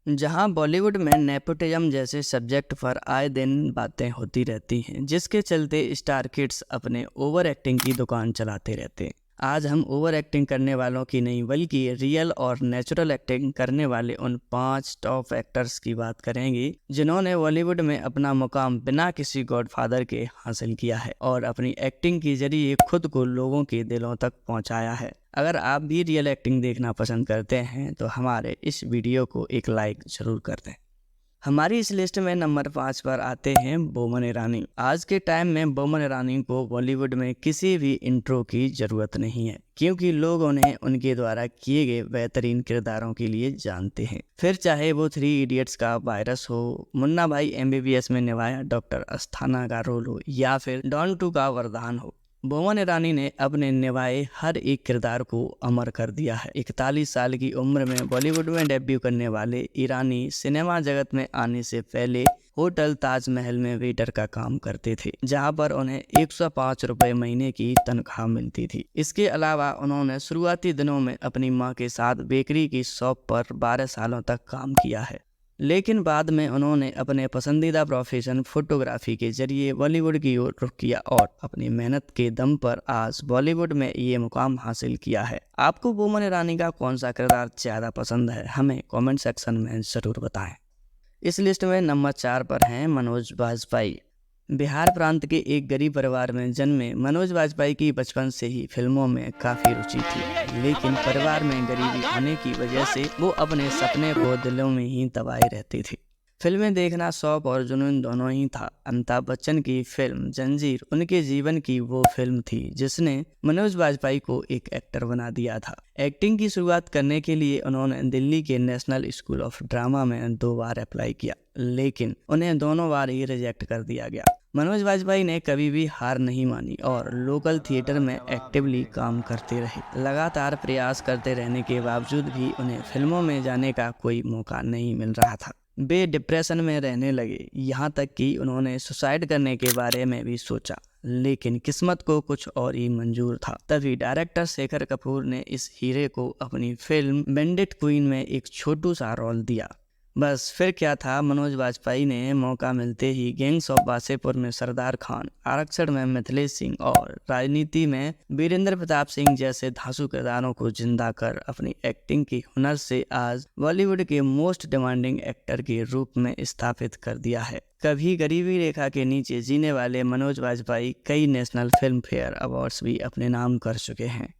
जहां बॉलीवुड में नेपोटिज्म जैसे सब्जेक्ट पर आए दिन बातें होती रहती हैं, जिसके चलते स्टार किड्स अपने ओवर एक्टिंग की दुकान चलाते रहते हैं। आज हम ओवर एक्टिंग करने वालों की नहीं बल्कि रियल और नेचुरल एक्टिंग करने वाले उन 5 टॉप एक्टर्स की बात करेंगे जिन्होंने बॉलीवुड में अपना मुकाम बिना किसी गॉडफादर के हासिल किया है और अपनी एक्टिंग के जरिए खुद को लोगों के दिलों तक पहुंचाया है। अगर आप भी रियल एक्टिंग देखना पसंद करते हैं तो हमारे इस वीडियो को एक लाइक जरूर कर दें। हमारी इस लिस्ट में नंबर 5 पर आते हैं बोमन ईरानी। आज के टाइम में बोमन ईरानी को बॉलीवुड में किसी भी इंट्रो की जरूरत नहीं है, क्योंकि लोग उन्हें उनके द्वारा किए गए बेहतरीन किरदारों के लिए जानते हैं। फिर चाहे वो 3 इडियट्स का वायरस हो, मुन्ना भाई MBBS में निभाया डॉक्टर अस्थाना का रोल हो, या फिर डॉन 2 का वरदान हो, बोमन ईरानी ने अपने निभाए हर एक किरदार को अमर कर दिया है। 41 साल की उम्र में बॉलीवुड में डेब्यू करने वाले ईरानी सिनेमा जगत में आने से पहले होटल ताजमहल में वेटर का काम करते थे, जहां पर उन्हें 105 रुपए महीने की तनख्वाह मिलती थी। इसके अलावा उन्होंने शुरुआती दिनों में अपनी मां के साथ बेकरी की शॉप पर 12 सालों तक काम किया है, लेकिन बाद में उन्होंने अपने पसंदीदा प्रोफेशन फोटोग्राफी के जरिए बॉलीवुड की ओर रुख किया और अपनी मेहनत के दम पर आज बॉलीवुड में ये मुकाम हासिल किया है। आपको बोमन ईरानी का कौन सा किरदार ज़्यादा पसंद है, हमें कमेंट सेक्शन में ज़रूर बताएं। इस लिस्ट में नंबर 4 पर हैं मनोज वाजपेयी। बिहार प्रांत के एक गरीब परिवार में जन्मे मनोज वाजपेयी की बचपन से ही फिल्मों में काफ़ी रुचि थी, लेकिन परिवार में गरीबी होने की वजह से वो अपने सपने को दिलों में ही दबाए रहते थे। फिल्में देखना शौक और जुनून दोनों ही था। अमिताभ बच्चन की फिल्म जंजीर उनके जीवन की वो फिल्म थी जिसने मनोज वाजपेयी को एक एक्टर बना दिया था। एक्टिंग की शुरुआत करने के लिए उन्होंने दिल्ली के नेशनल स्कूल ऑफ ड्रामा में 2 बार अप्लाई किया, लेकिन उन्हें दोनों बार ही रिजेक्ट कर दिया गया। मनोज वाजपेयी ने कभी भी हार नहीं मानी और लोकल थिएटर में एक्टिवली काम करते रहे। लगातार प्रयास करते रहने के बावजूद भी उन्हें फिल्मों में जाने का कोई मौका नहीं मिल रहा था। वे डिप्रेशन में रहने लगे, यहाँ तक कि उन्होंने सुसाइड करने के बारे में भी सोचा, लेकिन किस्मत को कुछ और ही मंजूर था। तभी डायरेक्टर शेखर कपूर ने इस हीरे को अपनी फिल्म बैंडिट क्वीन में एक छोटू सा रोल दिया। बस फिर क्या था, मनोज वाजपेयी ने मौका मिलते ही गैंग्स ऑफ वासेपुर में सरदार खान, आरक्षण में मिथिलेश सिंह और राजनीति में वीरेंद्र प्रताप सिंह जैसे धांसू किरदारों को जिंदा कर अपनी एक्टिंग के हुनर से आज बॉलीवुड के मोस्ट डिमांडिंग एक्टर के रूप में स्थापित कर दिया है। कभी गरीबी रेखा के नीचे जीने वाले मनोज वाजपेयी कई नेशनल फिल्म फेयर अवार्ड्स भी अपने नाम कर चुके हैं।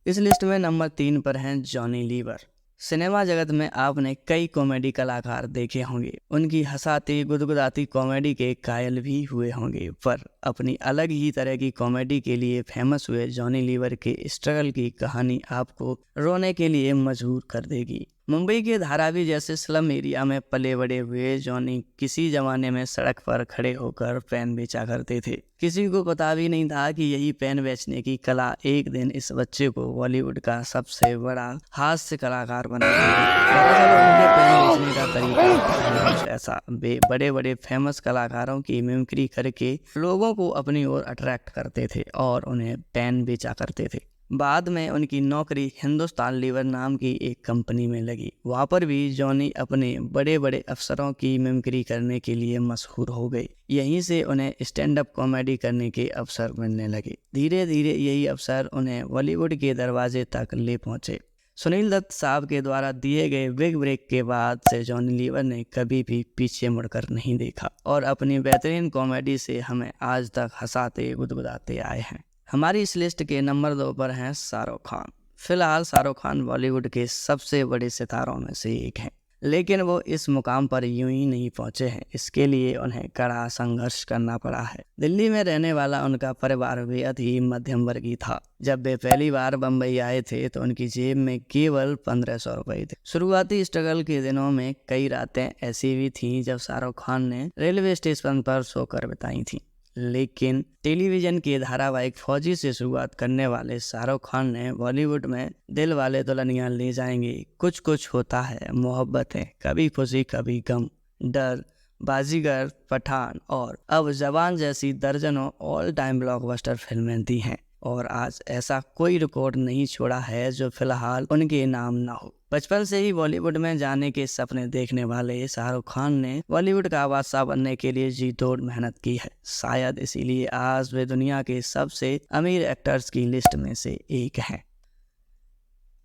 इस लिस्ट में नंबर 3 पर हैं जॉनी लीवर। सिनेमा जगत में आपने कई कॉमेडी कलाकार देखे होंगे, उनकी हंसाती गुदगुदाती कॉमेडी के कायल भी हुए होंगे, पर अपनी अलग ही तरह की कॉमेडी के लिए फेमस हुए जॉनी लीवर के स्ट्रगल की कहानी आपको रोने के लिए मजबूर कर देगी। मुंबई के धारावी जैसे स्लम एरिया में पले बड़े हुए जॉनी किसी जमाने में सड़क पर खड़े होकर पेन बेचा करते थे। किसी को पता भी नहीं था कि यही पेन बेचने की कला एक दिन इस बच्चे को बॉलीवुड का सबसे बड़ा हास्य कलाकार बना देगी। दरअसल उनके पेन बेचने का तरीका कुछ ऐसा, वे बड़े बड़े फेमस कलाकारों की मिमिक्री करके लोगों को अपनी ओर अट्रैक्ट करते थे और उन्हें पेन बेचा करते थे। बाद में उनकी नौकरी हिंदुस्तान लीवर नाम की एक कंपनी में लगी। वहाँ पर भी जॉनी अपने बड़े बड़े अफसरों की मिमिक्री करने के लिए मशहूर हो गए। यहीं से उन्हें स्टैंड अप कॉमेडी करने के अवसर मिलने लगे। धीरे धीरे यही अवसर उन्हें बॉलीवुड के दरवाजे तक ले पहुँचे। सुनील दत्त साहब के द्वारा दिए गए बिग ब्रेक के बाद से जॉनी लीवर ने कभी भी पीछे मुड़कर नहीं देखा और अपनी बेहतरीन कॉमेडी से हमें आज तक हंसाते गुदगुदाते आए हैं। हमारी इस लिस्ट के नंबर 2 पर हैं शाहरुख खान। फिलहाल शाहरुख खान बॉलीवुड के सबसे बड़े सितारों में से एक हैं, लेकिन वो इस मुकाम पर यूं ही नहीं पहुंचे हैं। इसके लिए उन्हें कड़ा संघर्ष करना पड़ा है। दिल्ली में रहने वाला उनका परिवार बेहद ही मध्यम वर्गीय था। जब वे पहली बार बम्बई आए थे तो उनकी जेब में केवल 1500 रुपए थे। शुरुआती स्ट्रगल के दिनों में कई रातें ऐसी भी थीं जब शाहरुख खान ने रेलवे स्टेशन पर सोकर बिताई थीं, लेकिन टेलीविजन के धारावाहिक फौजी से शुरुआत करने वाले शाहरुख खान ने बॉलीवुड में दिल वाले दुल्हनिया ले जाएंगे, कुछ कुछ होता है, मोहब्बतें, कभी खुशी कभी गम, डर, बाजीगर, पठान और अब जवान जैसी दर्जनों ऑल टाइम ब्लॉकबस्टर फिल्में दी हैं। और आज ऐसा कोई रिकॉर्ड नहीं छोड़ा है जो फिलहाल उनके नाम ना हो। बचपन से ही बॉलीवुड में जाने के सपने देखने वाले शाहरुख खान ने बॉलीवुड का बादशाह बनने के लिए जी तोड़ मेहनत की है। शायद इसीलिए आज वे दुनिया के सबसे अमीर एक्टर्स की लिस्ट में से एक हैं।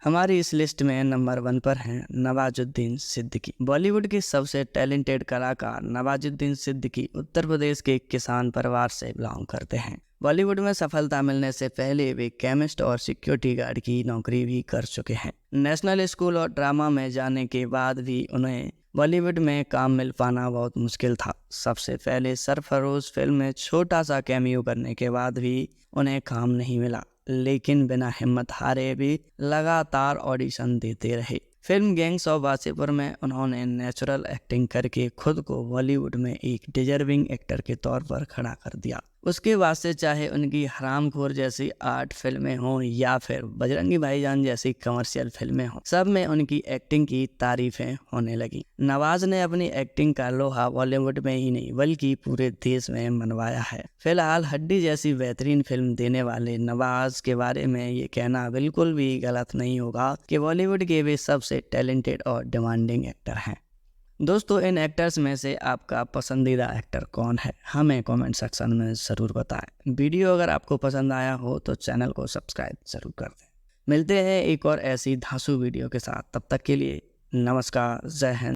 हमारी इस लिस्ट में नंबर 1 पर हैं नवाजुद्दीन सिद्दीकी। बॉलीवुड के सबसे टैलेंटेड कलाकार नवाजुद्दीन सिद्दीकी उत्तर प्रदेश के किसान परिवार से बिलोंग करते हैं। बॉलीवुड में सफलता मिलने से पहले वे केमिस्ट और सिक्योरिटी गार्ड की नौकरी भी कर चुके हैं। नेशनल स्कूल और ड्रामा में जाने के बाद भी उन्हें बॉलीवुड में काम मिल पाना बहुत मुश्किल था। सबसे पहले सरफरोश फिल्म में छोटा सा कैमियो करने के बाद भी उन्हें काम नहीं मिला, लेकिन बिना हिम्मत हारे भी लगातार ऑडिशन देते रहे। फिल्म गैंग्स ऑफ वासेपुर में उन्होंने नेचुरल एक्टिंग करके खुद को बॉलीवुड में एक डिजर्विंग एक्टर के तौर पर खड़ा कर दिया। उसके बाद से चाहे उनकी हरामखोर जैसी आर्ट फिल्में हों या फिर बजरंगी भाईजान जैसी कमर्शियल फिल्में हों, सब में उनकी एक्टिंग की तारीफें होने लगी। नवाज ने अपनी एक्टिंग का लोहा बॉलीवुड में ही नहीं बल्कि पूरे देश में मनवाया है। फिलहाल हड्डी जैसी बेहतरीन फिल्म देने वाले नवाज के बारे में ये कहना बिल्कुल भी गलत नहीं होगा कि बॉलीवुड के वे सबसे टैलेंटेड और डिमांडिंग एक्टर हैं। दोस्तों, इन एक्टर्स में से आपका पसंदीदा एक्टर कौन है, हमें कमेंट सेक्शन में ज़रूर बताएं। वीडियो अगर आपको पसंद आया हो तो चैनल को सब्सक्राइब ज़रूर कर दें। मिलते हैं एक और ऐसी धांसू वीडियो के साथ, तब तक के लिए नमस्कार, जय हिंद।